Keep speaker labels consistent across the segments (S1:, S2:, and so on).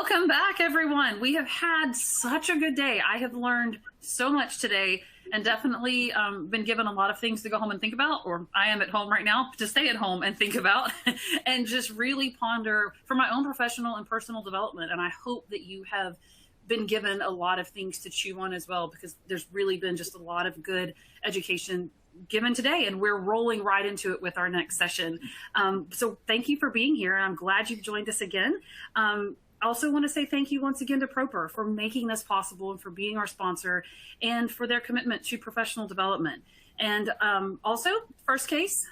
S1: Welcome back, everyone. We have had such a good day. I have learned so much today and definitely been given a lot of things to go home and think about, or I am at home right now to stay at home and think about and just really ponder for my own professional and personal development. And I hope that you have been given a lot of things to chew on as well, because there's really been just a lot of good education given today, and we're rolling right into it with our next session. So thank you for being here, and I'm glad you've joined us again. I also want to say thank you once again to Proper for making this possible and for being our sponsor and for their commitment to professional development. And also, First Case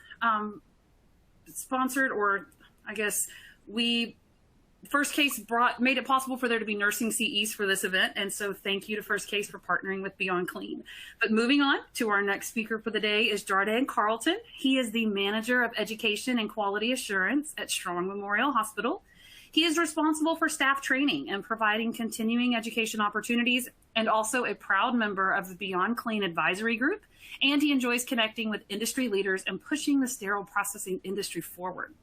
S1: sponsored, or I guess First Case made it possible for there to be nursing CEs for this event. And so thank you to First Case for partnering with Beyond Clean. But moving on to our next speaker for the day is Jardin Carlton. He is the Manager of Education and Quality Assurance at Strong Memorial Hospital. He is responsible for staff training and providing continuing education opportunities, and also a proud member of the Beyond Clean Advisory Group. And he enjoys connecting with industry leaders and pushing the sterile processing industry forward.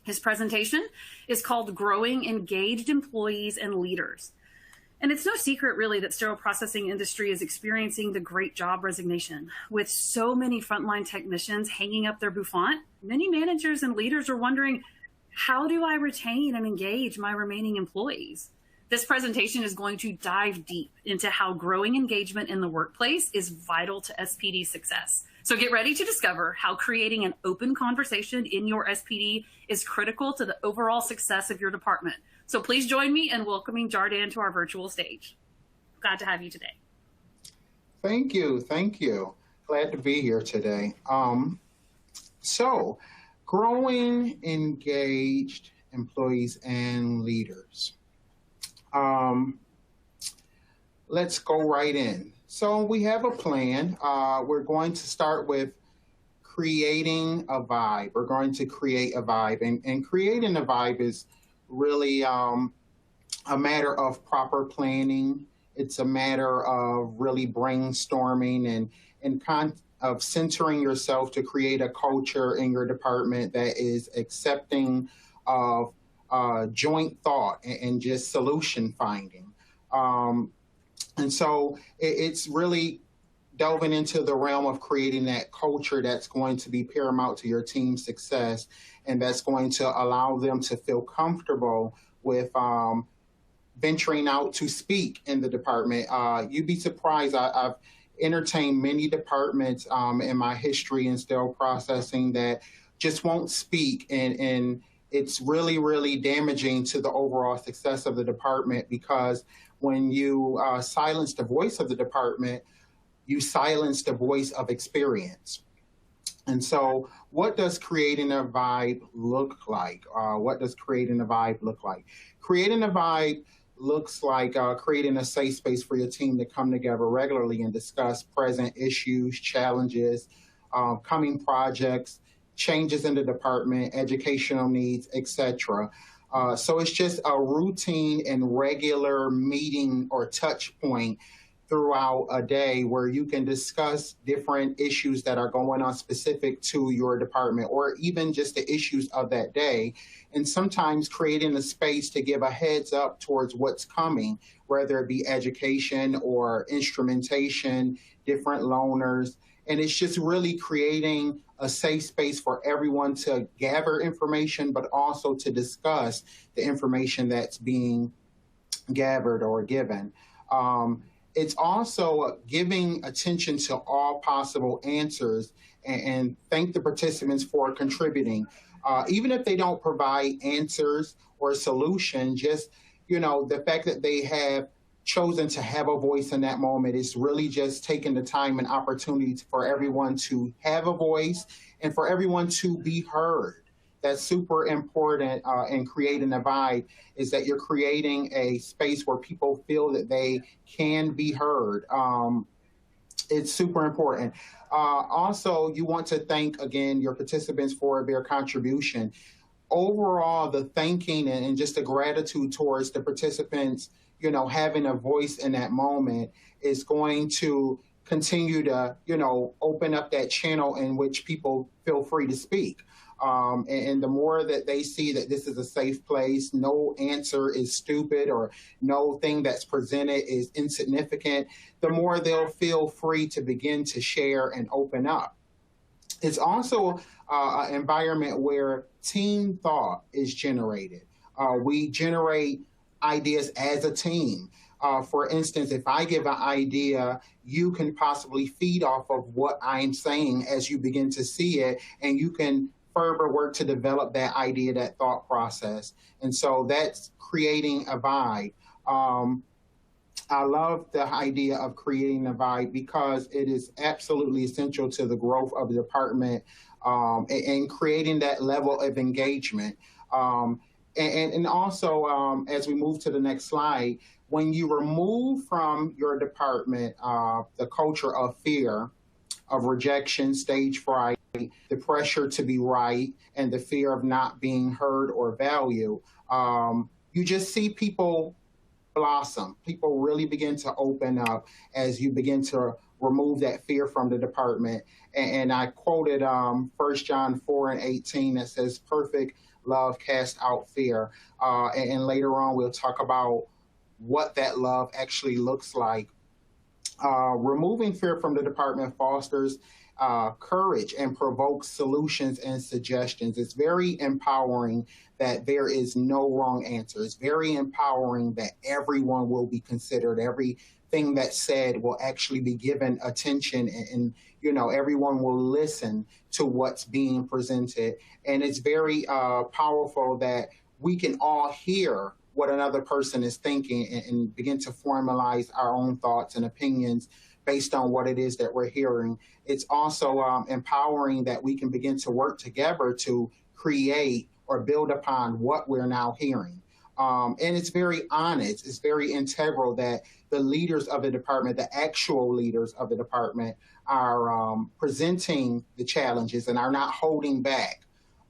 S1: His presentation is called Growing Engaged Employees and Leaders. And it's no secret, really, that sterile processing industry is experiencing the great job resignation. With so many frontline technicians hanging up their bouffant, many managers and leaders are wondering, how do I retain and engage my remaining employees? This presentation is going to dive deep into how growing engagement in the workplace is vital to SPD success. So get ready to discover how creating an open conversation in your SPD is critical to the overall success of your department. So please join me in welcoming Jardin to our virtual stage. Glad to have you today.
S2: Thank you. Thank you. Glad to be here today. Growing engaged employees and leaders. Let's go right in. So we have a plan. We're going to start with creating a vibe. We're going to create a vibe. And creating a vibe is really a matter of proper planning. It's a matter of really brainstorming and of centering yourself to create a culture in your department that is accepting of joint thought and just solution finding. And so it's really delving into the realm of creating that culture that's going to be paramount to your team's success, and that's going to allow them to feel comfortable with venturing out to speak in the department. You'd be surprised. I've entertained many departments in my history in sterile processing that just won't speak, and it's really, really damaging to the overall success of the department, because when you silence the voice of the department, you silence the voice of experience. And so what does creating a vibe look like? What does creating a vibe look like? Creating a vibe looks like creating a safe space for your team to come together regularly and discuss present issues, challenges, coming projects, changes in the department, educational needs, etc. So it's just a routine and regular meeting or touch point throughout a day where you can discuss different issues that are going on specific to your department, or even just the issues of that day. And sometimes creating a space to give a heads up towards what's coming, whether it be education or instrumentation, different loaners. And it's just really creating a safe space for everyone to gather information, but also to discuss the information that's being gathered or given. It's also giving attention to all possible answers, and thank the participants for contributing. Even if they don't provide answers or a solution, just, the fact that they have chosen to have a voice in that moment is really just taking the time and opportunity for everyone to have a voice and for everyone to be heard. That's super important in creating a vibe, is that you're creating a space where people feel that they can be heard. It's super important. Also, you want to thank, again, your participants for their contribution. Overall, the thanking and just the gratitude towards the participants, having a voice in that moment is going to continue to, open up that channel in which people feel free to speak. And the more that they see that this is a safe place, no answer is stupid or no thing that's presented is insignificant, the more they'll feel free to begin to share and open up. It's also an environment where team thought is generated. We generate ideas as a team. For instance, if I give an idea, you can possibly feed off of what I'm saying as you begin to see it, and you can further work to develop that idea, that thought process. And so that's creating a vibe. I love the idea of creating a vibe because it is absolutely essential to the growth of the department and creating that level of engagement. And also, as we move to the next slide, when you remove from your department the culture of fear, of rejection, stage fright, the pressure to be right, and the fear of not being heard or valued, you just see people blossom. People really begin to open up as you begin to remove that fear from the department. And I quoted 1 John 4:18 that says, perfect love casts out fear. And later on, we'll talk about what that love actually looks like. Removing fear from the department fosters courage and provokes solutions and suggestions. It's very empowering that there is no wrong answer. It's very empowering that everyone will be considered. Everything that's said will actually be given attention, and you know, everyone will listen to what's being presented. And it's very powerful that we can all hear what another person is thinking and begin to formalize our own thoughts and opinions based on what it is that we're hearing. It's also empowering that we can begin to work together to create or build upon what we're now hearing. And it's very honest, it's very integral that the leaders of the department, the actual leaders of the department, are presenting the challenges and are not holding back.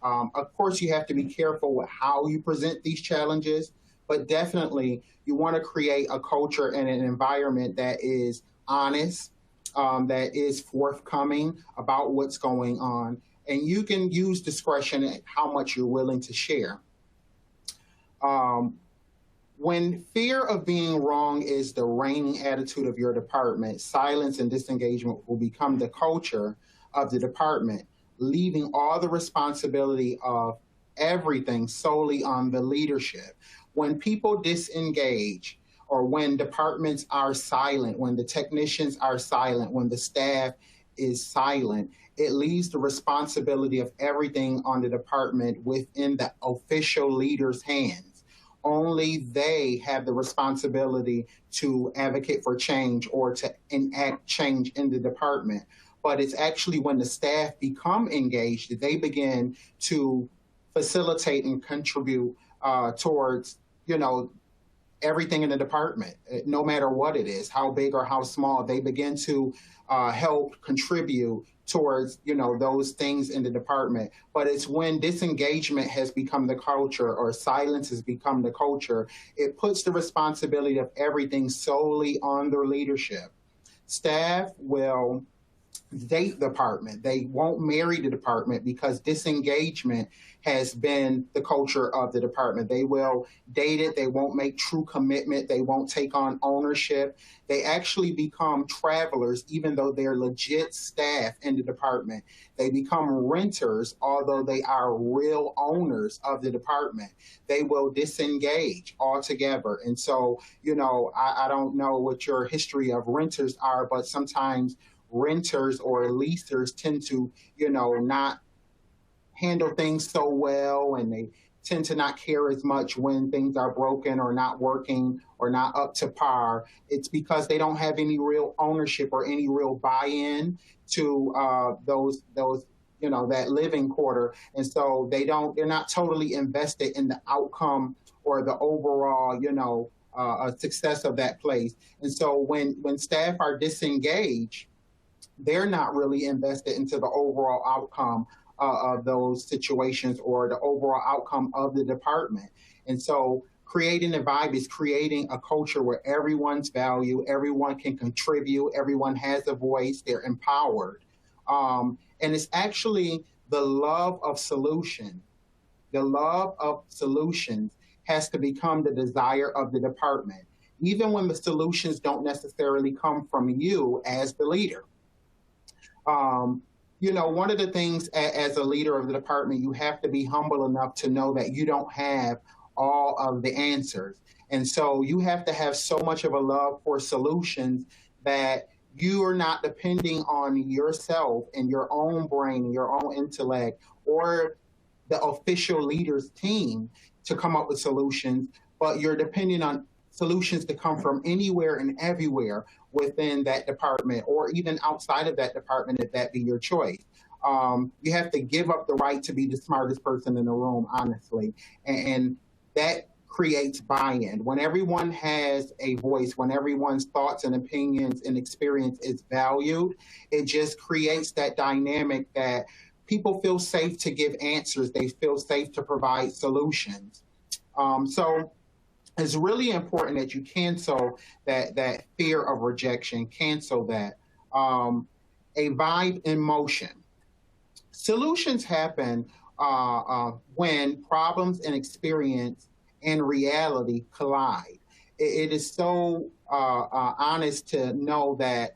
S2: Of course, you have to be careful with how you present these challenges, but definitely you want to create a culture and an environment that is honest, that is forthcoming about what's going on, and you can use discretion at how much you're willing to share. When fear of being wrong is the reigning attitude of your department, silence and disengagement will become the culture of the department, leaving all the responsibility of everything solely on the leadership. When people disengage, or when departments are silent, when the technicians are silent, when the staff is silent, it leaves the responsibility of everything on the department within the official leader's hands. Only they have the responsibility to advocate for change or to enact change in the department. But it's actually when the staff become engaged that they begin to facilitate and contribute towards, you know, everything in the department, no matter what it is, how big or how small. They begin to help contribute towards, you know, those things in the department. But it's when disengagement has become the culture or silence has become the culture, it puts the responsibility of everything solely on their leadership. Staff will date the department. They won't marry the department because disengagement has been the culture of the department. They will date it. They won't make true commitment. They won't take on ownership. They actually become travelers, even though they're legit staff in the department. They become renters, although they are real owners of the department. They will disengage altogether. And so, you know, I don't know what your history of renters are, but sometimes renters or leasers tend to, you know, not handle things so well, and they tend to not care as much when things are broken or not working or not up to par. It's because they don't have any real ownership or any real buy-in to those you know, that living quarter, and so they're not totally invested in the outcome or the overall, you know, success of that place. And so when staff are disengaged, they're not really invested into the overall outcome of those situations or the overall outcome of the department. And so creating a vibe is creating a culture where everyone's valued, everyone can contribute, everyone has a voice, they're empowered. And it's actually the love of solution, the love of solutions has to become the desire of the department, even when the solutions don't necessarily come from you as the leader. One of the things as a leader of the department, you have to be humble enough to know that you don't have all of the answers. And so you have to have so much of a love for solutions that you are not depending on yourself and your own brain, your own intellect, or the official leader's team to come up with solutions, but you're depending on solutions to come from anywhere and everywhere within that department, or even outside of that department, if that be your choice. You have to give up the right to be the smartest person in the room, honestly. And that creates buy-in. When everyone has a voice, when everyone's thoughts and opinions and experience is valued, it just creates that dynamic that people feel safe to give answers. They feel safe to provide solutions. So it's really important that you cancel that fear of rejection, cancel that. A vibe in motion. Solutions happen when problems and experience and reality collide. It is so honest to know that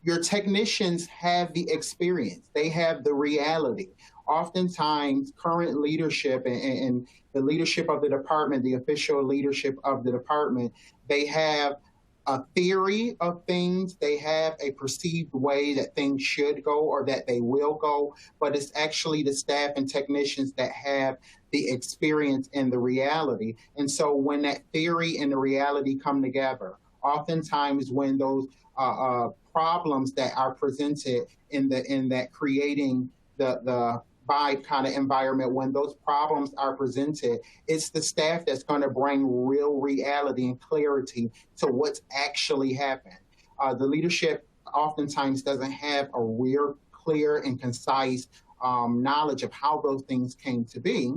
S2: your technicians have the experience, they have the reality. Oftentimes, current leadership and the leadership of the department, the official leadership of the department, they have a theory of things, they have a perceived way that things should go or that they will go, but it's actually the staff and technicians that have the experience and the reality. And so when that theory and the reality come together, oftentimes when those problems that are presented in that creating the vibe kind of environment, when those problems are presented, it's the staff that's going to bring real reality and clarity to what's actually happened. The leadership oftentimes doesn't have a real clear and concise knowledge of how those things came to be.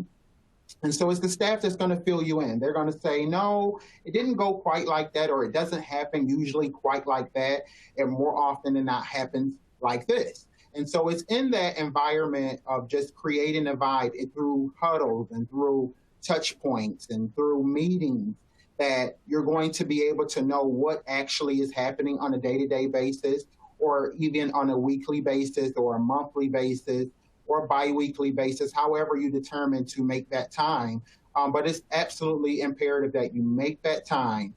S2: And so it's the staff that's going to fill you in. They're going to say, no, it didn't go quite like that, or it doesn't happen usually quite like that, and more often than not happens like this. And so it's in that environment of just creating a vibe through huddles and through touch points and through meetings that you're going to be able to know what actually is happening on a day-to-day basis, or even on a weekly basis or a monthly basis or bi-weekly basis, however you determine to make that time. But it's absolutely imperative that you make that time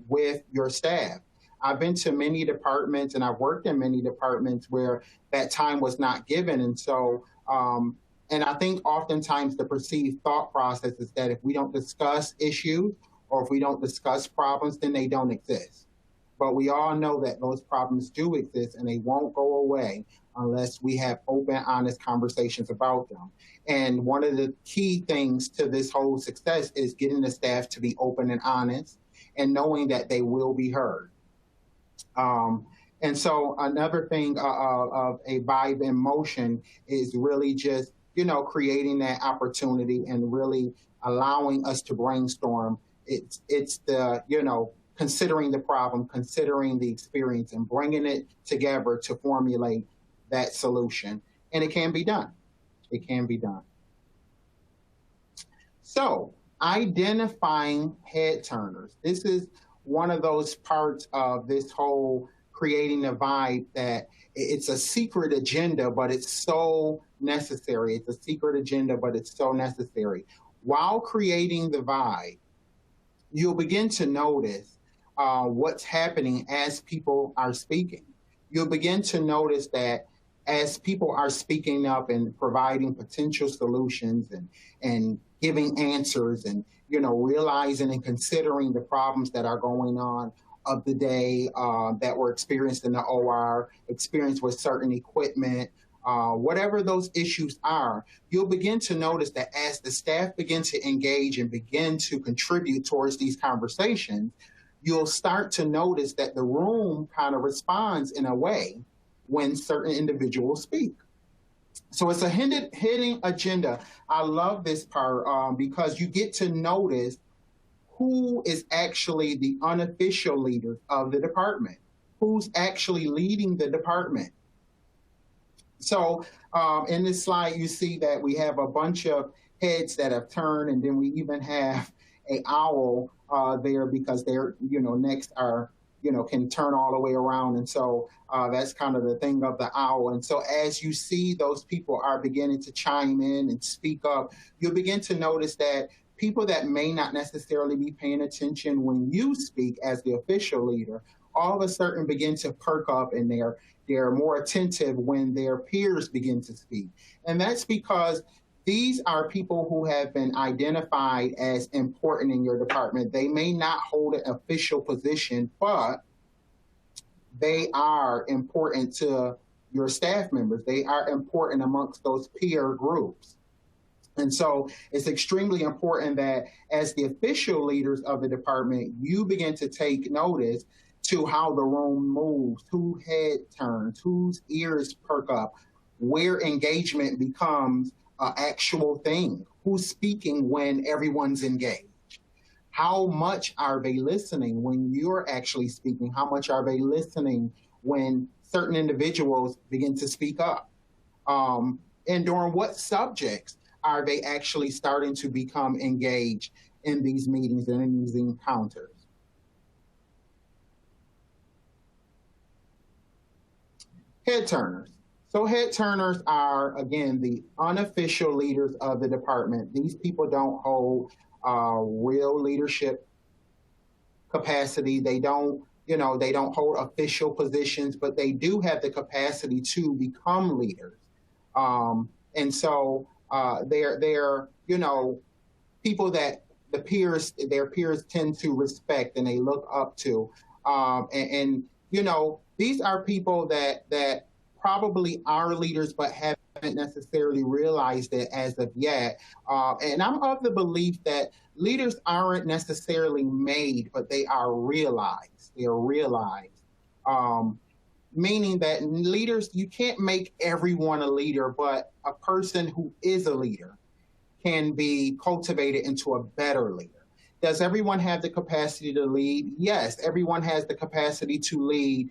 S2: with your staff. I've been to many departments and I've worked in many departments where that time was not given. And so, and I think oftentimes the perceived thought process is that if we don't discuss issues or if we don't discuss problems, then they don't exist. But we all know that those problems do exist and they won't go away unless we have open, honest conversations about them. And one of the key things to this whole success is getting the staff to be open and honest and knowing that they will be heard. And so another thing of a vibe in motion is really just, creating that opportunity and really allowing us to brainstorm. It's the, considering the problem, considering the experience, and bringing it together to formulate that solution. And it can be done. It can be done. So identifying head turners. This is one of those parts of this whole creating a vibe that it's a secret agenda, but it's so necessary. It's a secret agenda, but it's so necessary. While creating the vibe, you'll begin to notice what's happening as people are speaking. You'll begin to notice that as people are speaking up and providing potential solutions and giving answers and, realizing and considering the problems that are going on of the day that were experienced in the OR, experienced with certain equipment, whatever those issues are, you'll begin to notice that as the staff begin to engage and begin to contribute towards these conversations, you'll start to notice that the room kind of responds in a way when certain individuals speak. So it's a hidden agenda. I love this part because you get to notice who is actually the unofficial leader of the department, who's actually leading the department. So in this slide, you see that we have a bunch of heads that have turned, and then we even have a owl there because their necks are can turn all the way around, and so that's kind of the thing of the owl. And so as you see those people are beginning to chime in and speak up, you'll begin to notice that people that may not necessarily be paying attention when you speak as the official leader, all of a sudden begin to perk up, and they're more attentive when their peers begin to speak. And that's because these are people who have been identified as important in your department. They may not hold an official position, but they are important to your staff members. They are important amongst those peer groups. And so it's extremely important that as the official leaders of the department, you begin to take notice to how the room moves, whose head turns, whose ears perk up, where engagement becomes an actual thing, who's speaking when everyone's engaged. How much are they listening when you're actually speaking? How much are they listening when certain individuals begin to speak up? And during what subjects are they actually starting to become engaged in these meetings and in these encounters? Head turners. So head turners are, again, the unofficial leaders of the department. These people don't hold real leadership capacity. They don't hold official positions, but they do have the capacity to become leaders. And so they're people that their peers tend to respect and they look up to. And these are people that probably are leaders, but haven't necessarily realized it as of yet. And I'm of the belief that leaders aren't necessarily made, but they are realized. They are realized. Meaning that leaders, you can't make everyone a leader, but a person who is a leader can be cultivated into a better leader. Does everyone have the capacity to lead? Yes, everyone has the capacity to lead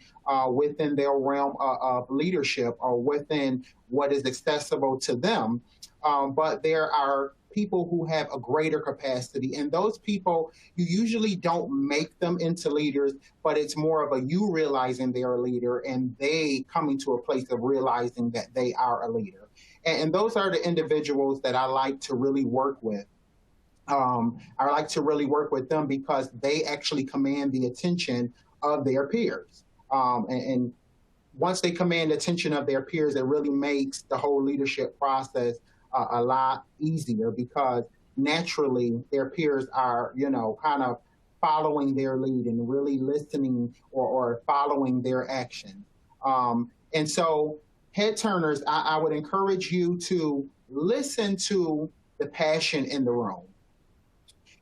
S2: within their realm of leadership or within what is accessible to them. But there are people who have a greater capacity, and those people, you usually don't make them into leaders, but it's more of a you realizing they're a leader and they coming to a place of realizing that they are a leader. And those are the individuals that I like to really work with. I like to really work with them because they actually command the attention of their peers. And once they command the attention of their peers, it really makes the whole leadership process a lot easier because naturally their peers are, kind of following their lead and really listening or following their action. And so head turners, I would encourage you to listen to the passion in the room.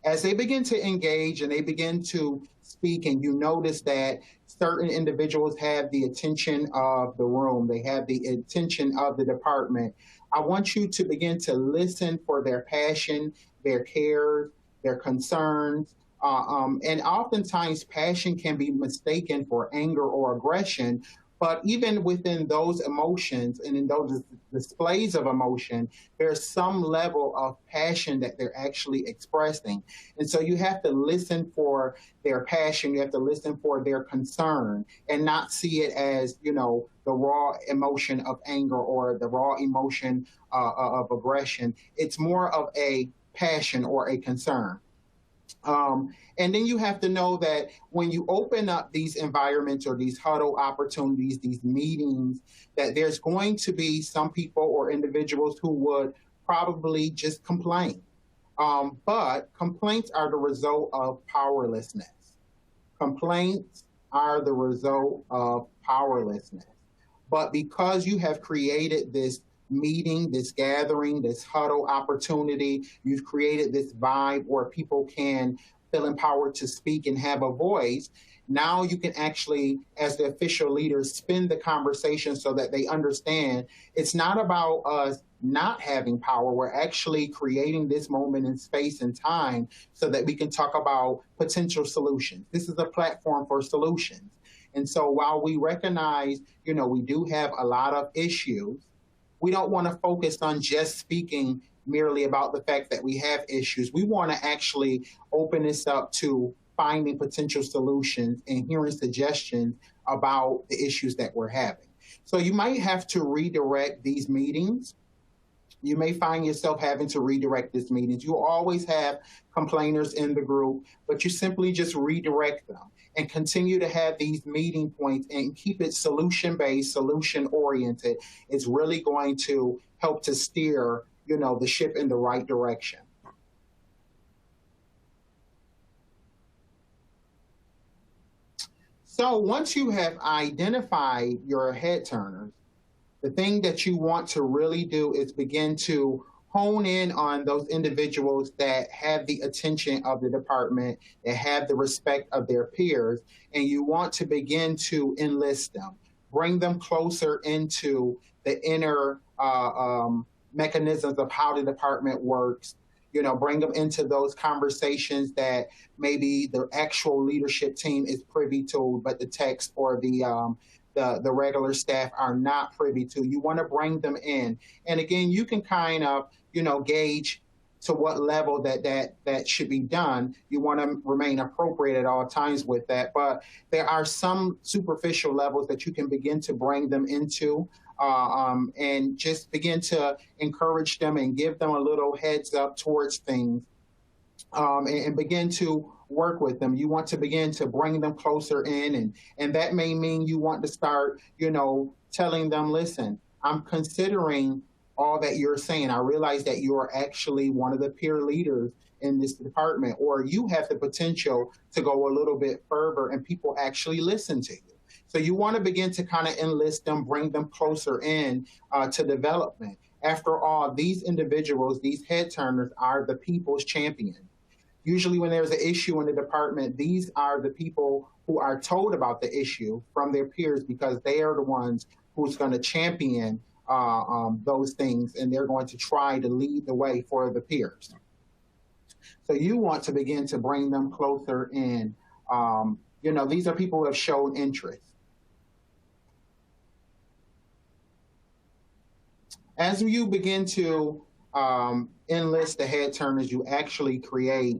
S2: As they begin to engage and they begin to speak, and you notice that certain individuals have the attention of the room, they have the attention of the department, I want you to begin to listen for their passion, their cares, their concerns. And oftentimes passion can be mistaken for anger or aggression. But even within those emotions and in those displays of emotion, there's some level of passion that they're actually expressing. And so you have to listen for their passion. You have to listen for their concern and not see it as, the raw emotion of anger or the raw emotion of aggression. It's more of a passion or a concern. And then you have to know that when you open up these environments or these huddle opportunities, these meetings, that there's going to be some people or individuals who would probably just complain. But complaints are the result of powerlessness. Complaints are the result of powerlessness. But because you have created this meeting, this gathering, this huddle opportunity, you've created this vibe where people can feel empowered to speak and have a voice. Now you can actually, as the official leaders, spin the conversation so that they understand it's not about us not having power. We're actually creating this moment in space and time so that we can talk about potential solutions. This is a platform for solutions. And so while we recognize, we do have a lot of issues, we don't want to focus on just speaking merely about the fact that we have issues. We want to actually open this up to finding potential solutions and hearing suggestions about the issues that we're having. So you might have to redirect these meetings. You may find yourself having to redirect these meetings. You always have complainers in the group, but you simply just redirect them and continue to have these meeting points and keep it solution-based, solution-oriented. It's really going to help to steer, the ship in the right direction. So once you have identified your head turners, the thing that you want to really do is begin to hone in on those individuals that have the attention of the department, that have the respect of their peers, and you want to begin to enlist them, bring them closer into the inner mechanisms of how the department works, bring them into those conversations that maybe the actual leadership team is privy to, but the text or the regular staff are not privy to. You want to bring them in. And again, you can kind of, gauge to what level that should be done. You want to remain appropriate at all times with that. But there are some superficial levels that you can begin to bring them into and just begin to encourage them and give them a little heads up towards things and begin to work with them. You want to begin to bring them closer in, and that may mean you want to start, telling them, listen, I'm considering all that you're saying. I realize that you're actually one of the peer leaders in this department, or you have the potential to go a little bit further and people actually listen to you. So you want to begin to kind of enlist them, bring them closer in to development. After all, these individuals, these head turners, are the people's champion. Usually when there's an issue in the department, these are the people who are told about the issue from their peers because they are the ones who's going to champion those things, and they're going to try to lead the way for the peers. So you want to begin to bring them closer in. These are people who have shown interest. As you begin to enlist the head turners, you actually create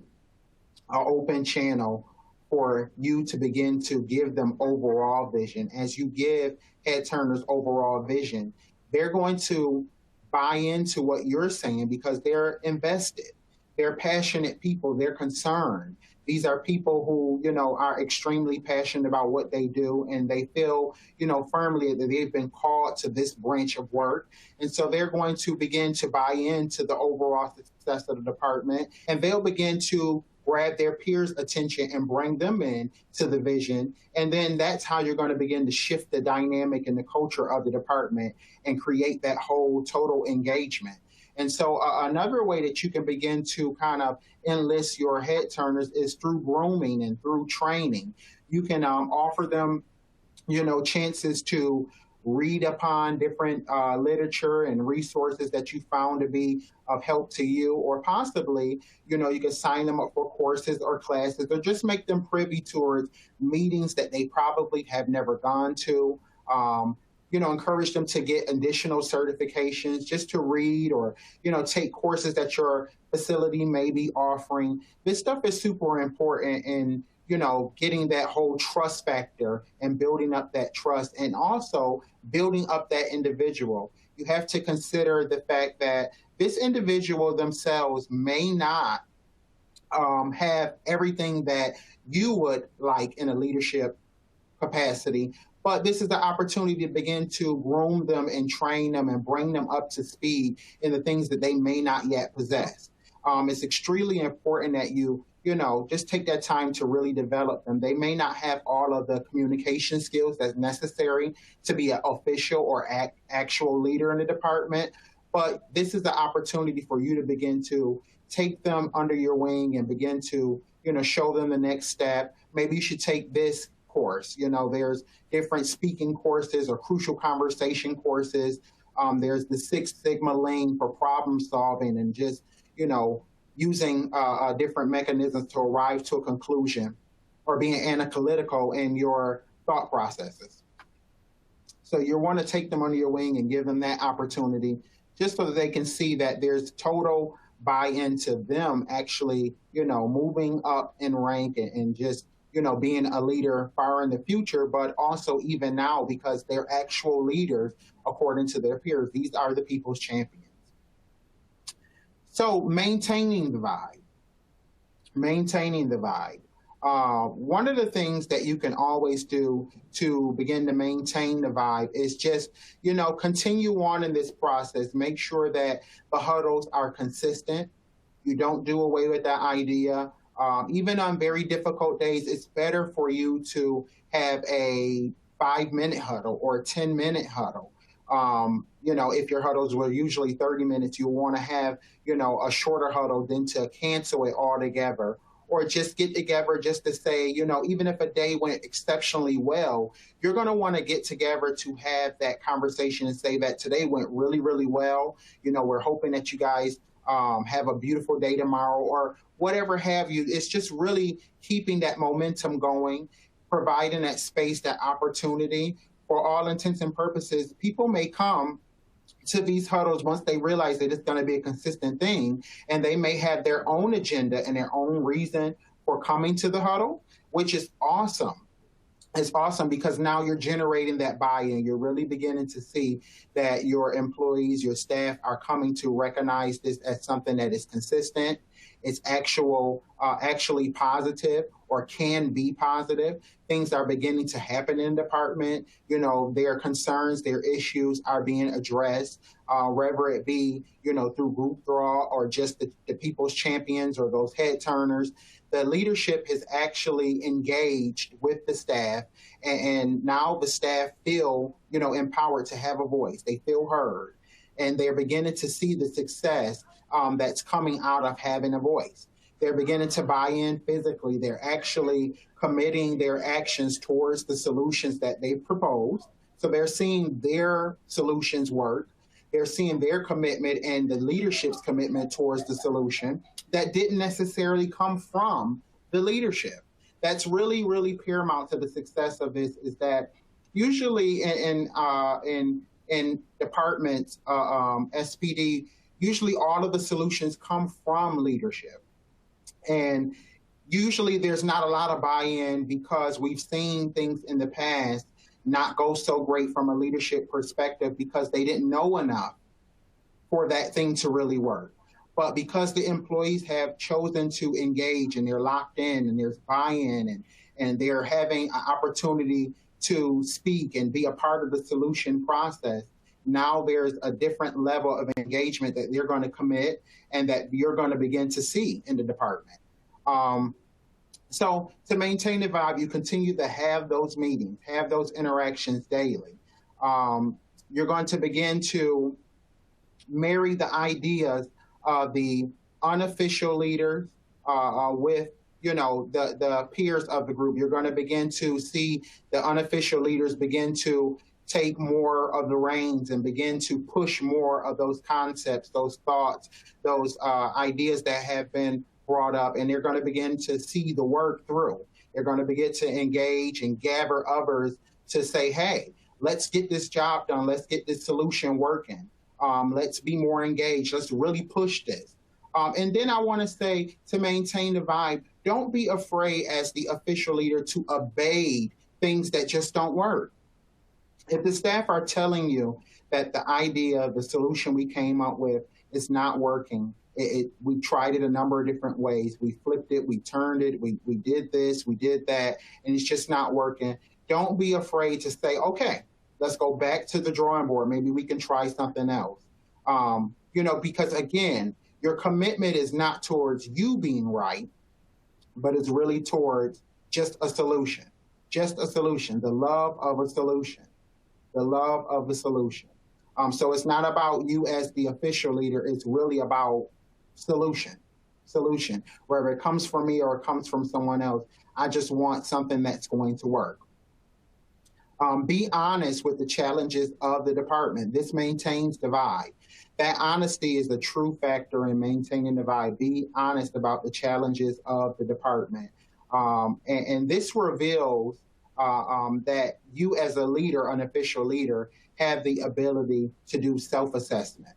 S2: an open channel for you to begin to give them overall vision. As you give head turners overall vision, they're going to buy into what you're saying because they're invested. They're passionate people. They're concerned. These are people who, are extremely passionate about what they do, and they feel, firmly that they've been called to this branch of work. And so they're going to begin to buy into the overall success of the department, and they'll begin to grab their peers' attention and bring them in to the vision. And then that's how you're going to begin to shift the dynamic and the culture of the department and create that whole total engagement. And so another way that you can begin to kind of enlist your head turners is through grooming and through training. You can offer them, chances to read upon different literature and resources that you found to be of help to you, or possibly, you can sign them up for courses or classes, or just make them privy towards meetings that they probably have never gone to. Encourage them to get additional certifications just to read, or, take courses that your facility may be offering. This stuff is super important in, getting that whole trust factor and building up that trust, and also building up that individual. You have to consider the fact that this individual themselves may not have everything that you would like in a leadership capacity, but this is the opportunity to begin to groom them and train them and bring them up to speed in the things that they may not yet possess. It's extremely important that you just take that time to really develop them. They may not have all of the communication skills that's necessary to be an official or actual leader in the department, but this is the opportunity for you to begin to take them under your wing and begin to, show them the next step. Maybe you should take this course. There's different speaking courses or crucial conversation courses. There's the Six Sigma lane for problem solving and just, using different mechanisms to arrive to a conclusion, or being analytical in your thought processes. So you want to take them under your wing and give them that opportunity just so that they can see that there's total buy-in to them actually, moving up in rank and just, being a leader far in the future, but also even now because they're actual leaders according to their peers. These are the people's champions. So maintaining the vibe. Maintaining the vibe. One of the things that you can always do to begin to maintain the vibe is just, continue on in this process. Make sure that the huddles are consistent. You don't do away with that idea. Even on very difficult days, it's better for you to have a 5-minute huddle or a 10-minute huddle. If your huddles were usually 30 minutes, you want to have, a shorter huddle than to cancel it altogether. Or just get together just to say, even if a day went exceptionally well, you're going to want to get together to have that conversation and say that today went really, really well. We're hoping that you guys have a beautiful day tomorrow or whatever have you. It's just really keeping that momentum going, providing that space, that opportunity. For all intents and purposes, people may come to these huddles once they realize that it's going to be a consistent thing, and they may have their own agenda and their own reason for coming to the huddle, which is awesome. It's awesome because now you're generating that buy-in. You're really beginning to see that your employees, your staff are coming to recognize this as something that is consistent. It's actually positive or can be positive. Things are beginning to happen in the department. Their concerns, their issues are being addressed, whether it be, through group draw or just the people's champions or those head turners. The leadership is actually engaged with the staff, and now the staff feel, empowered to have a voice. They feel heard, and they're beginning to see the success that's coming out of having a voice. They're beginning to buy in physically. They're actually committing their actions towards the solutions that they've proposed. So they're seeing their solutions work. They're seeing their commitment and the leadership's commitment towards the solution that didn't necessarily come from the leadership. That's really, really paramount to the success of this, is that usually in departments, SPD, usually all of the solutions come from leadership. And usually there's not a lot of buy-in because we've seen things in the past not go so great from a leadership perspective because they didn't know enough for that thing to really work. But because the employees have chosen to engage and they're locked in and there's buy-in and they're having an opportunity to speak and be a part of the solution process, now there's a different level of engagement that they're going to commit and that you're going to begin to see in the department. So to maintain the vibe, you continue to have those meetings, have those interactions daily. You're going to begin to marry the ideas of the unofficial leaders with, the peers of the group. You're going to begin to see the unofficial leaders begin to take more of the reins and begin to push more of those concepts, those thoughts, those ideas that have been brought up, and they're going to begin to see the work through. They're going to begin to engage and gather others to say, hey, let's get this job done. Let's get this solution working. Let's be more engaged. Let's really push this. And then I want to say, to maintain the vibe, don't be afraid as the official leader to evade things that just don't work. If the staff are telling you that the idea, the solution we came up with is not working, we tried it a number of different ways. We flipped it, we turned it, we did this, we did that, and it's just not working. Don't be afraid to say, okay, let's go back to the drawing board. Maybe we can try something else. Because again, your commitment is not towards you being right, but it's really towards just a solution, the love of a solution, the love of the solution. So it's not about you as the official leader. It's really about solution, whether it comes from me or it comes from someone else. I just want something that's going to work. Be honest with the challenges of the department. This maintains the vibe. That honesty is a true factor in maintaining the vibe. Be honest about the challenges of the department. And this reveals that you as a leader, an official leader, have the ability to do self-assessment.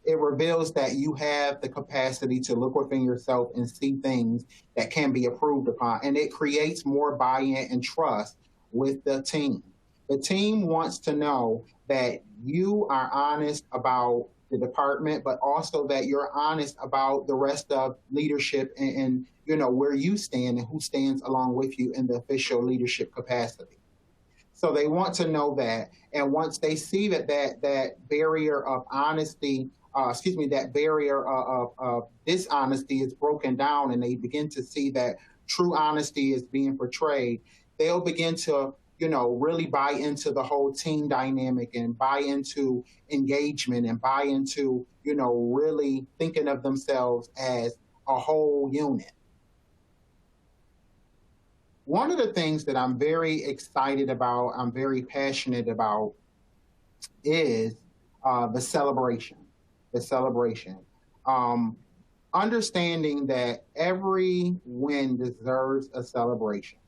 S2: It reveals that you have the capacity to look within yourself and see things that can be improved upon. And it creates more buy-in and trust with the team. The team wants to know that you are honest about the department, but also that you're honest about the rest of leadership and where you stand and who stands along with you in the official leadership capacity. So they want to know that. And once they see that barrier of honesty, that barrier of dishonesty is broken down, and they begin to see that true honesty is being portrayed, they'll begin to, really buy into the whole team dynamic and buy into engagement and buy into, really thinking of themselves as a whole unit. One of the things that I'm very excited about, I'm very passionate about, is the celebration. The celebration. Understanding that every win deserves a celebration.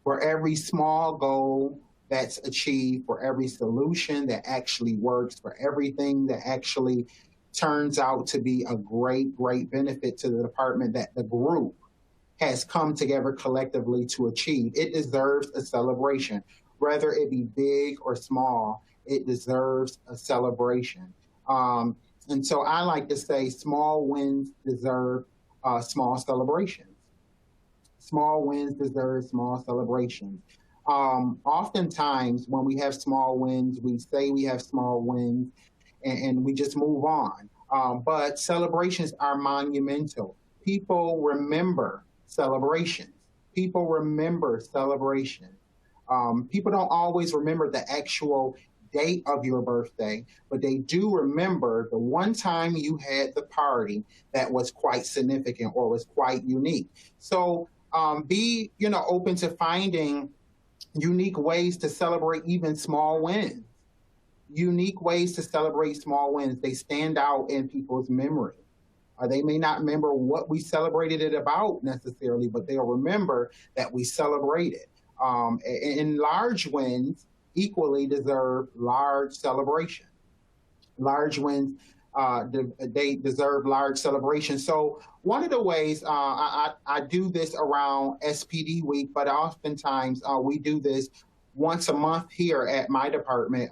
S2: For every small goal that's achieved, for every solution that actually works, for everything that actually turns out to be a great, great benefit to the department that the group has come together collectively to achieve, it deserves a celebration. Whether it be big or small, it deserves a celebration. And so I like to say small wins deserve small celebrations. Small wins deserve small celebrations. Oftentimes when we have small wins, we say we have small wins and we just move on. But celebrations are monumental. People remember celebrations. People remember celebrations. People don't always remember the actual date of your birthday, but they do remember the one time you had the party that was quite significant or was quite unique. So be open to finding unique ways to celebrate even small wins. Unique ways to celebrate small wins. They stand out in people's memory. They may not remember what we celebrated it about necessarily, but they'll remember that we celebrated. And large wins equally deserve large celebration. Large wins, they deserve large celebration. So one of the ways I do this around SPD week, but oftentimes we do this once a month here at my department.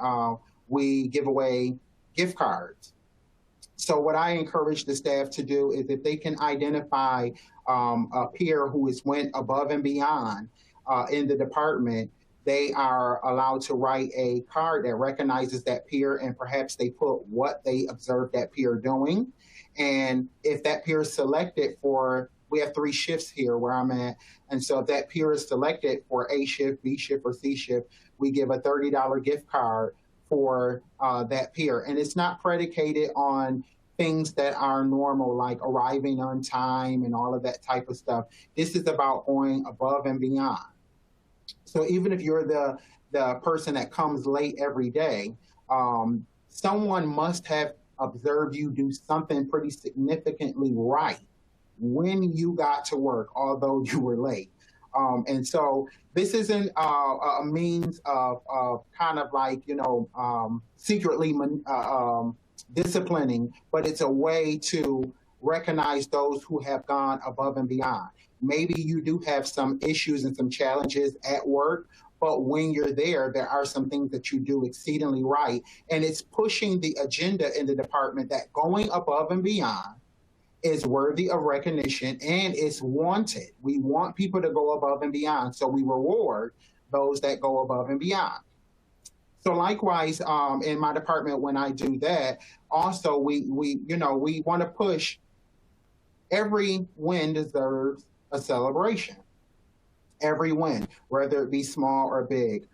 S2: We give away gift cards. So what I encourage the staff to do is if they can identify a peer who has went above and beyond in the department, they are allowed to write a card that recognizes that peer, and perhaps they put what they observed that peer doing. And if that peer is selected for, we have 3 shifts here where I'm at, and so if that peer is selected for A shift, B shift, or C shift, we give a $30 gift card for that peer. And it's not predicated on things that are normal, like arriving on time and all of that type of stuff. This is about going above and beyond. So even if you're the person that comes late every day, someone must have observed you do something pretty significantly right when you got to work, although you were late. And so this isn't a means of kind of like, secretly disciplining, but it's a way to recognize those who have gone above and beyond. Maybe you do have some issues and some challenges at work, but when you're there, there are some things that you do exceedingly right. And it's pushing the agenda in the department that going above and beyond is worthy of recognition and it's wanted. We want people to go above and beyond, so we reward those that go above and beyond. So likewise, in my department, when I do that, also we want to push every win deserves a celebration. Every win, whether it be small or big.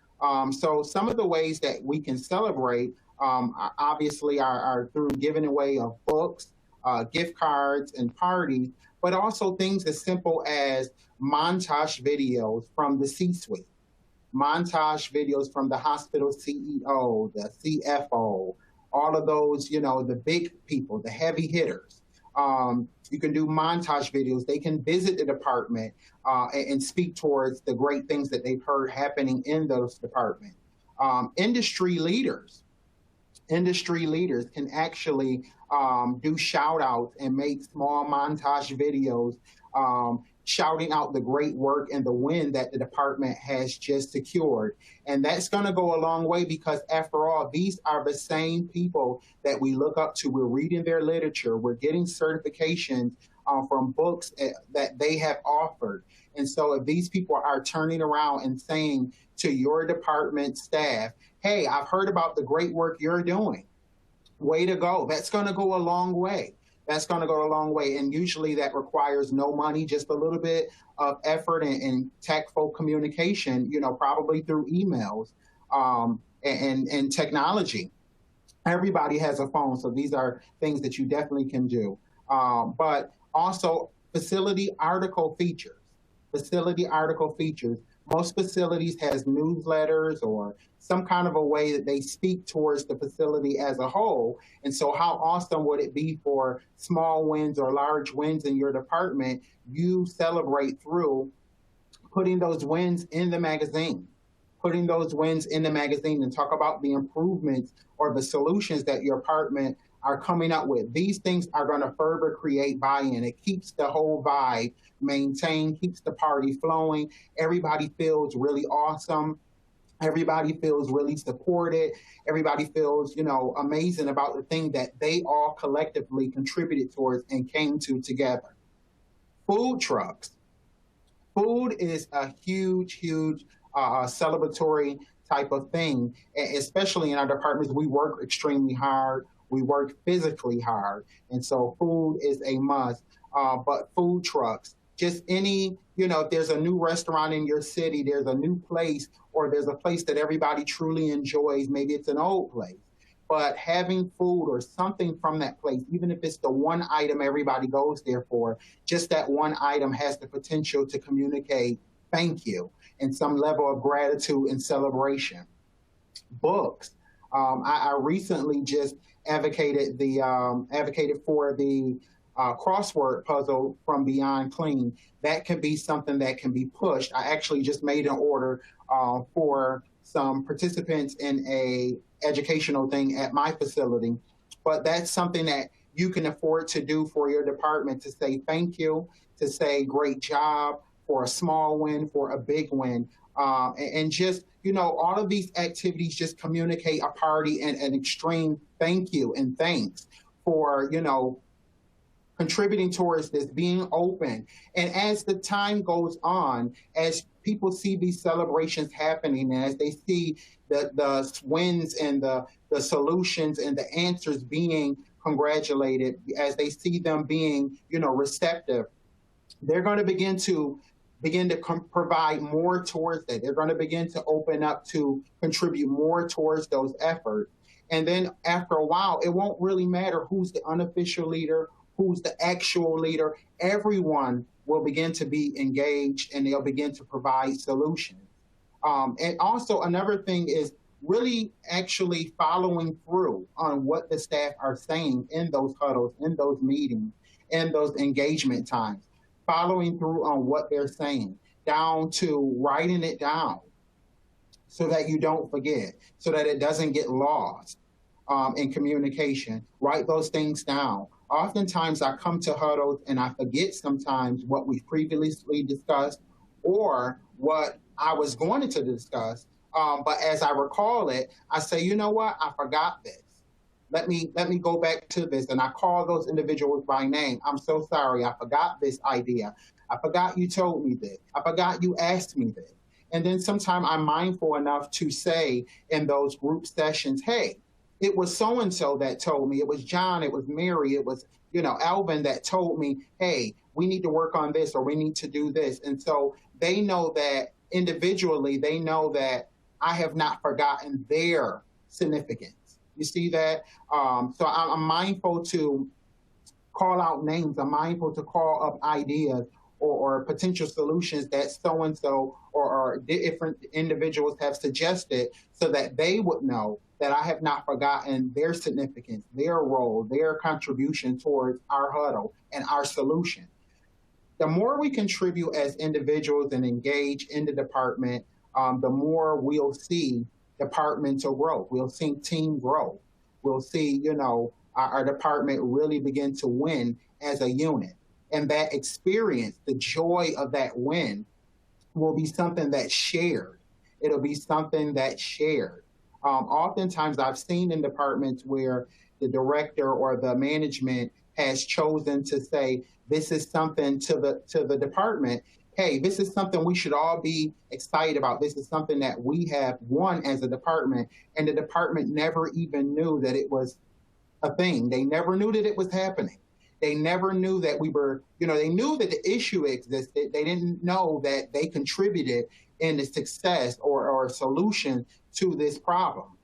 S2: So some of the ways that we can celebrate, obviously, are through giving away of books, gift cards, and parties, but also things as simple as montage videos from the C-suite, montage videos from the hospital CEO, the CFO, all of those, the big people, the heavy hitters. You can do montage videos. They can visit the department and speak towards the great things that they've heard happening in those departments. Industry leaders can actually do shout outs and make small montage videos shouting out the great work and the win that the department has just secured. And that's going to go a long way because, after all, these are the same people that we look up to. We're reading their literature. We're getting certifications from books that they have offered. And so if these people are turning around and saying to your department staff, hey, I've heard about the great work you're doing, way to go, that's going to go a long way. That's going to go a long way. And usually that requires no money, just a little bit of effort and tactful communication, probably through emails and technology. Everybody has a phone, so these are things that you definitely can do. But also facility article features. Most facilities has newsletters or some kind of a way that they speak towards the facility as a whole. And so how awesome would it be for small wins or large wins in your department, you celebrate through putting those wins in the magazine, and talk about the improvements or the solutions that your department are coming up with. These things are going to further create buy-in. It keeps the whole vibe maintained, keeps the party flowing. Everybody feels really awesome. Everybody feels really supported. Everybody feels, amazing about the thing that they all collectively contributed towards and came to together. Food trucks. Food is a huge celebratory type of thing, especially in our departments. We work extremely hard. We work physically hard. And so food is a must. But food trucks, just any, if there's a new restaurant in your city, there's a new place, or there's a place that everybody truly enjoys, maybe it's an old place, but having food or something from that place, even if it's the one item everybody goes there for, just that one item has the potential to communicate thank you and some level of gratitude and celebration. Books. I recently just advocated for the crossword puzzle from Beyond Clean. That can be something that can be pushed. I actually just made an order for some participants in a educational thing at my facility, but that's something that you can afford to do for your department, to say thank you, to say great job, for a small win, for a big win. And just, all of these activities just communicate a party and an extreme thank you and thanks for, contributing towards this, being open. And as the time goes on, as people see these celebrations happening, and as they see the wins and the solutions and the answers being congratulated, as they see them being, receptive, they're going to begin to provide more towards that. They're going to begin to open up to contribute more towards those efforts. And then after a while, it won't really matter who's the unofficial leader, who's the actual leader. Everyone will begin to be engaged and they'll begin to provide solutions. And also another thing is really actually following through on what the staff are saying in those huddles, in those meetings, in those engagement times. Following through on what they're saying, down to writing it down so that you don't forget, so that it doesn't get lost in communication. Write those things down. Oftentimes I come to huddles and I forget sometimes what we've previously discussed or what I was going to discuss. But as I recall it, I say, you know what, I forgot this. Let me go back to this. And I call those individuals by name. I'm so sorry. I forgot this idea. I forgot you told me this. I forgot you asked me this. And then sometimes I'm mindful enough to say in those group sessions, hey, it was so-and-so that told me. It was John. It was Mary. It was, Alvin that told me, hey, we need to work on this or we need to do this. And so they know that individually, they know that I have not forgotten their significance. You see that? So I'm mindful to call out names. I'm mindful to call up ideas or potential solutions that so-and-so or different individuals have suggested, so that they would know that I have not forgotten their significance, their role, their contribution towards our huddle and our solution. The more we contribute as individuals and engage in the department, the more we'll see departmental growth. We'll see team growth. We'll see, our department really begin to win as a unit. And that experience, the joy of that win, will be something that's shared. It'll be something that's shared. Oftentimes, I've seen in departments where the director or the management has chosen to say, this is something to the department. Hey, this is something we should all be excited about. This is something that we have won as a department, and the department never even knew that it was a thing. They never knew that it was happening. They never knew that we were, they knew that the issue existed. They didn't know that they contributed in the success or solution to this problem.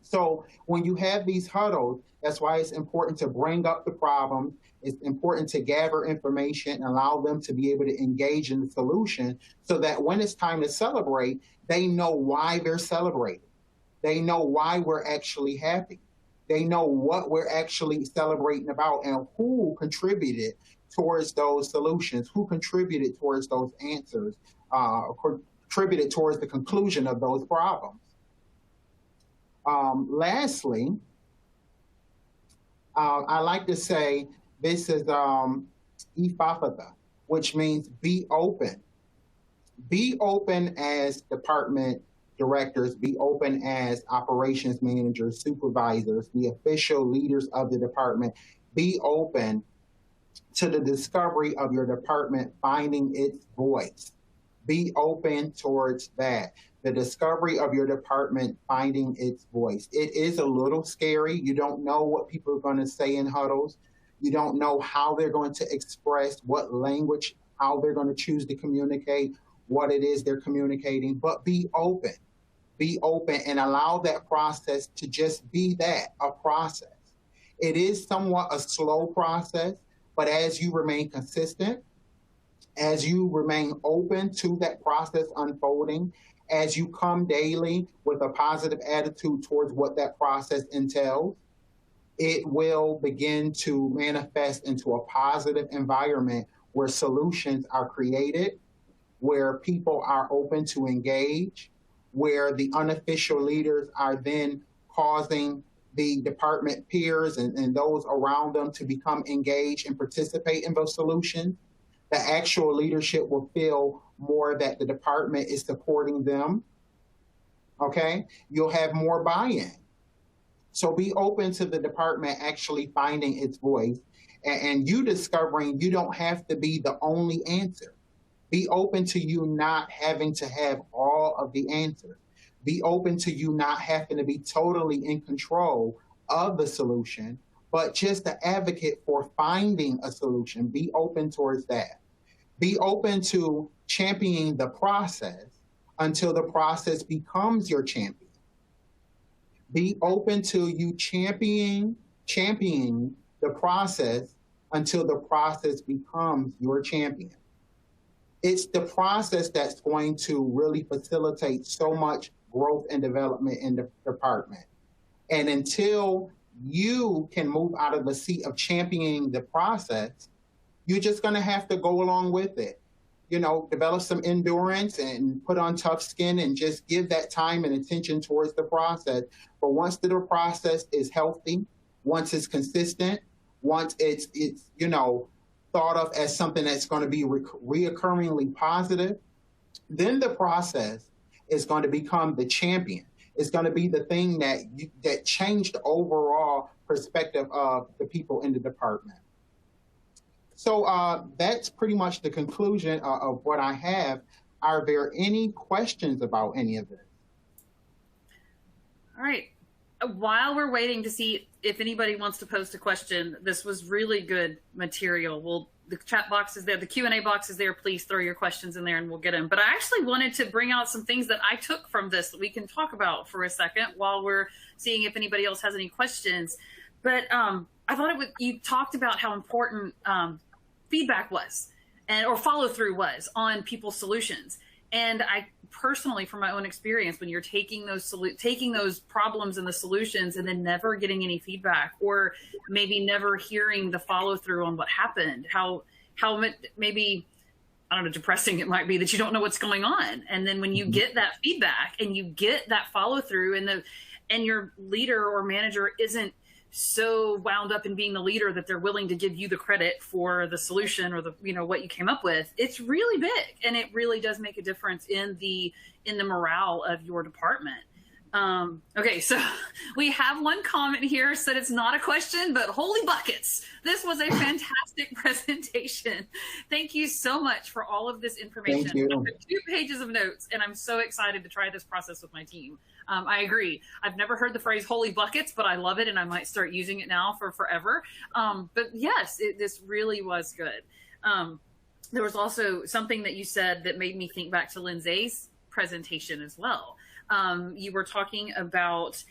S2: So when you have these huddles, that's why it's important to bring up the problem. It's important to gather information and allow them to be able to engage in the solution, so that when it's time to celebrate, they know why they're celebrating. They know why we're actually happy. They know what we're actually celebrating about and who contributed towards those solutions, who contributed towards those answers, contributed towards the conclusion of those problems. Lastly, I like to say this is epaphatha, which means be open. Be open as department directors, be open as operations managers, supervisors, the official leaders of the department. Be open to the discovery of your department finding its voice. Be open towards that. The discovery of your department finding its voice. It is a little scary. You don't know what people are going to say in huddles. You don't know how they're going to express, what language, how they're going to choose to communicate, what it is they're communicating, but be open. Be open and allow that process to just be that, a process. It is somewhat a slow process, but as you remain consistent, as you remain open to that process unfolding, as you come daily with a positive attitude towards what that process entails, it will begin to manifest into a positive environment where solutions are created, where people are open to engage, where the unofficial leaders are then causing the department peers and those around them to become engaged and participate in those solutions. The actual leadership will feel more that the department is supporting them. Okay? You'll have more buy-in. So be open to the department actually finding its voice and you discovering you don't have to be the only answer. Be open to you not having to have all of the answers. Be open to you not having to be totally in control of the solution, but just the advocate for finding a solution. Be open towards that. Be open to championing the process until the process becomes your champion. Be open to you championing the process until the process becomes your champion. It's the process that's going to really facilitate so much growth and development in the department. And until you can move out of the seat of championing the process, you're just going to have to go along with it. Develop some endurance and put on tough skin and just give that time and attention towards the process. But once the process is healthy, once it's consistent, once it's thought of as something that's going to be reoccurringly positive, then the process is going to become the champion. It's going to be the thing that changed the overall perspective of the people in the department. So that's pretty much the conclusion of what I have. Are there any questions about any of this?
S1: All right. While we're waiting to see if anybody wants to post a question, this was really good material. The chat box is there, the Q&A box is there. Please throw your questions in there and we'll get them. But I actually wanted to bring out some things that I took from this that we can talk about for a second while we're seeing if anybody else has any questions. But I thought you talked about how important feedback was. and or follow through was on people's solutions. And I personally, from my own experience, when you're taking those problems and the solutions and then never getting any feedback, or maybe never hearing the follow through on what happened, how maybe, I don't know, depressing it might be that you don't know what's going on. And then when you get that feedback and you get that follow through, and your leader or manager isn't so wound up in being the leader that they're willing to give you the credit for the solution or the, what you came up with, it's really big. And it really does make a difference in the morale of your department. Okay, so we have one comment here, said it's not a question, but holy buckets. This was a fantastic presentation. Thank you so much for all of this information.
S2: Thank you.
S1: I have 2 pages of notes, and I'm so excited to try this process with my team. I agree. I've never heard the phrase holy buckets, but I love it, and I might start using it now for forever. But yes, this really was good. There was also something that you said that made me think back to Lindsay's presentation as well. You were talking about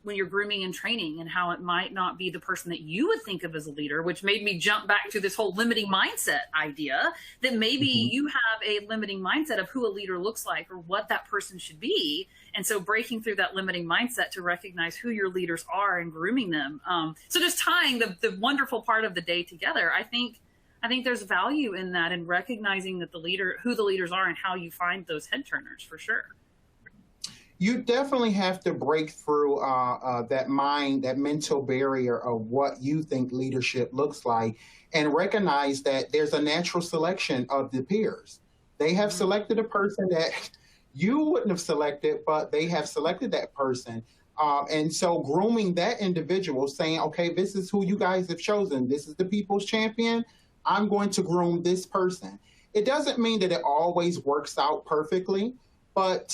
S1: when you're grooming and training, and how it might not be the person that you would think of as a leader, which made me jump back to this whole limiting mindset idea, that maybe you have a limiting mindset of who a leader looks like or what that person should be. And so breaking through that limiting mindset to recognize who your leaders are and grooming them. So just tying the wonderful part of the day together, I think there's value in that, and recognizing that who the leaders are and how you find those head turners, for sure.
S2: You definitely have to break through that mental barrier of what you think leadership looks like, and recognize that there's a natural selection of the peers. They have selected a person that you wouldn't have selected, but they have selected that person. And so grooming that individual, saying, okay, this is who you guys have chosen. This is the people's champion. I'm going to groom this person. It doesn't mean that it always works out perfectly, but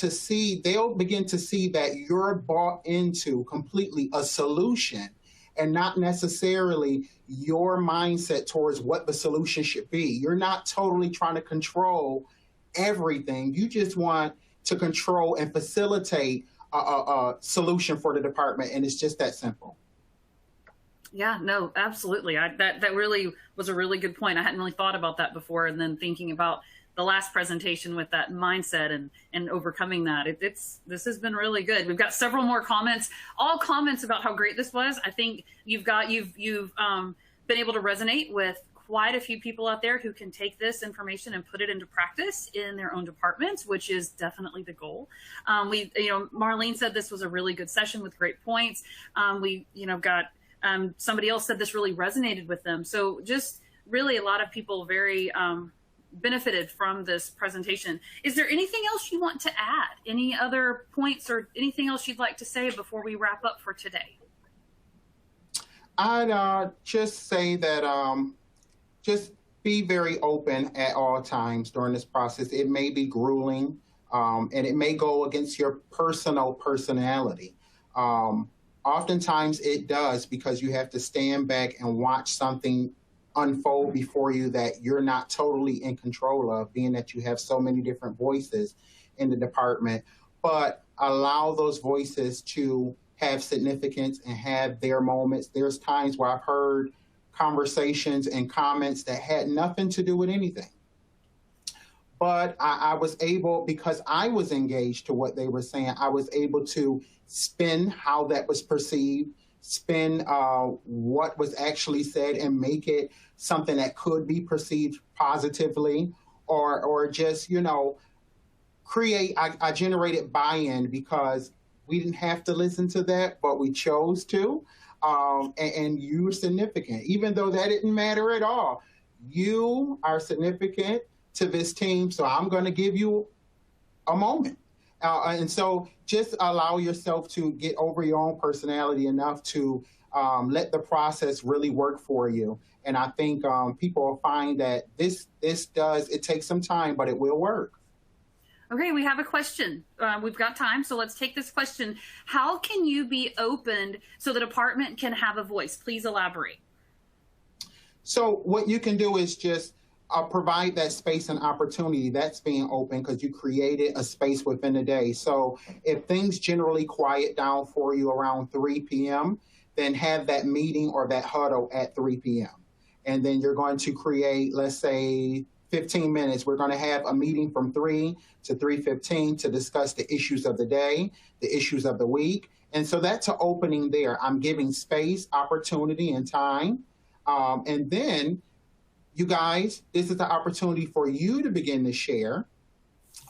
S2: they'll begin to see that you're bought into completely a solution, and not necessarily your mindset towards what the solution should be. You're not totally trying to control everything. You just want to control and facilitate a solution for the department, and it's just that simple.
S1: Yeah, no, absolutely. That really was a really good point. I hadn't really thought about that before, and then thinking about the last presentation with that mindset and overcoming that. This has been really good. We've got several more comments, all comments about how great this was. I think you've been able to resonate with quite a few people out there who can take this information and put it into practice in their own departments, which is definitely the goal. Marlene said this was a really good session with great points. Got somebody else said this really resonated with them. So just really a lot of people very benefited from this presentation. Is there anything else you want to add? Any other points or anything else you'd like to say before we wrap up for today?
S2: I'd just say that just be very open at all times during this process. It may be grueling, and it may go against your personality. Oftentimes it does, because you have to stand back and watch something unfold before you that you're not totally in control of, being that you have so many different voices in the department. But allow those voices to have significance and have their moments. There's times where I've heard conversations and comments that had nothing to do with anything. But I was able, because I was engaged to what they were saying, I was able to spin how that was perceived, spin what was actually said, and make it something that could be perceived positively, or just, create. I generated buy-in, because we didn't have to listen to that, but we chose to. And you were significant, even though that didn't matter at all. You are significant to this team, so I'm going to give you a moment. And so just allow yourself to get over your own personality enough to let the process really work for you. And I think people will find that it takes some time, but it will work.
S1: Okay, we have a question. We've got time, so let's take this question. How can you be opened so the department can have a voice? Please elaborate.
S2: So what you can do is just provide that space and opportunity. That's being open, because you created a space within the day. So if things generally quiet down for you around 3 p.m., then have that meeting or that huddle at 3 p.m. and then you're going to create, let's say, 15 minutes. We're going to have a meeting from 3 to 3:15 to discuss the issues of the day, the issues of the week. And so that's an opening there. I'm giving space, opportunity, and time. And then, you guys, this is the opportunity for you to begin to share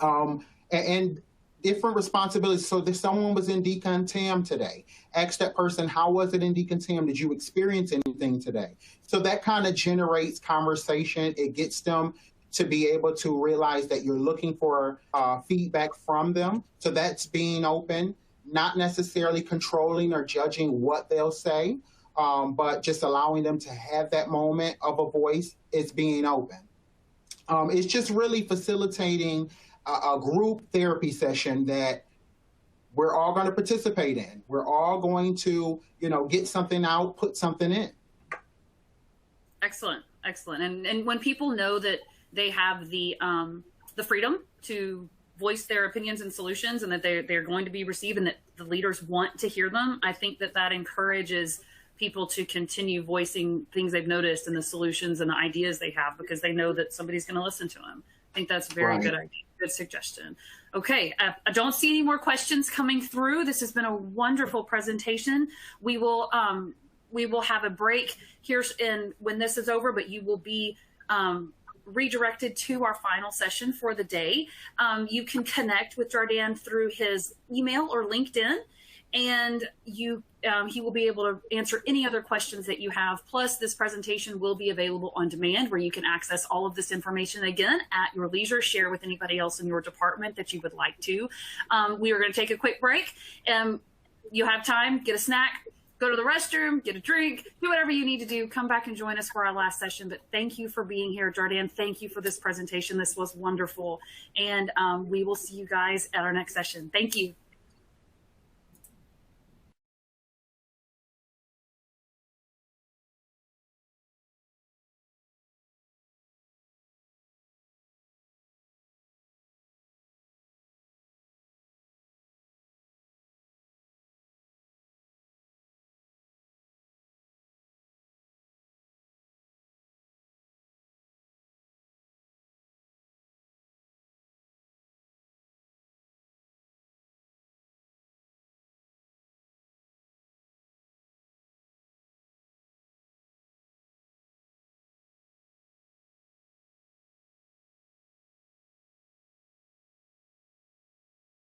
S2: and different responsibilities. So if someone was in decontam today, ask that person, how was it in decontam? Did you experience anything today? So that kind of generates conversation. It gets them to be able to realize that you're looking for feedback from them. So that's being open, not necessarily controlling or judging what they'll say, but just allowing them to have that moment of a voice. Is being open. It's just really facilitating a group therapy session that we're all going to participate in. We're all going to, get something out, put something in.
S1: Excellent, excellent. And when people know that they have the freedom to voice their opinions and solutions, and that they're going to be received, and that the leaders want to hear them, I think that encourages people to continue voicing things they've noticed and the solutions and the ideas they have, because they know that somebody's going to listen to them. I think that's a very good idea. Good suggestion. Okay. I don't see any more questions coming through. This has been a wonderful presentation. We will have a break here when this is over, but you will be redirected to our final session for the day. You can connect with Jardin through his email or LinkedIn, and he will be able to answer any other questions that you have. Plus, this presentation will be available on demand, where you can access all of this information again at your leisure. Share with anybody else in your department that you would like to. We are going to take a quick break. You have time, get a snack, go to the restroom, get a drink, do whatever you need to do. Come back and join us for our last session. But thank you for being here, Jardin. Thank you for this presentation. This was wonderful. And we will see you guys at our next session. Thank you.